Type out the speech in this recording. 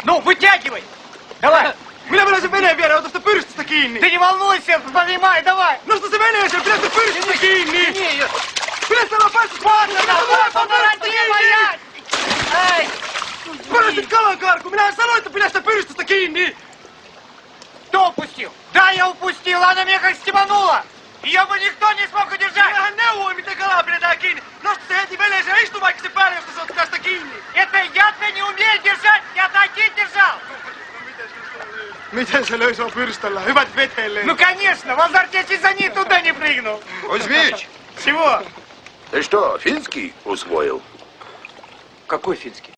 Ну, вытягивай! Давай! Minä menen sen veneen viereen, ota sitä pyrstöstä kiinni. Ты не волнуйся, поднимай, давай! Nosta se veneeseen, pidä sitä pyrstöstä kiinni. Pidä sitä vaan päästä Поворачивай! Ай! Panostit kalankarku, minähän sanoin, että pidä sitä pyrstöstä kiinni. Кто упустил? Да, я упустил, она меня как стебанула! Ее бы никто не смог удержать! Minähän neuvoin, miten kalaa pidetään kiinni. Nosta se heti veneeseen ja istu vaikka se päälle, jos sä ottaa sitä kiinni. Это я-то не умею держать, я-то один держал! Miten se löi sua pyrstöllä? Hyvät veteelle. Ну, конечно, в азарте за ней туда не прыгнул. Кузьмич, Чего? ты что, финский усвоил? Какой финский?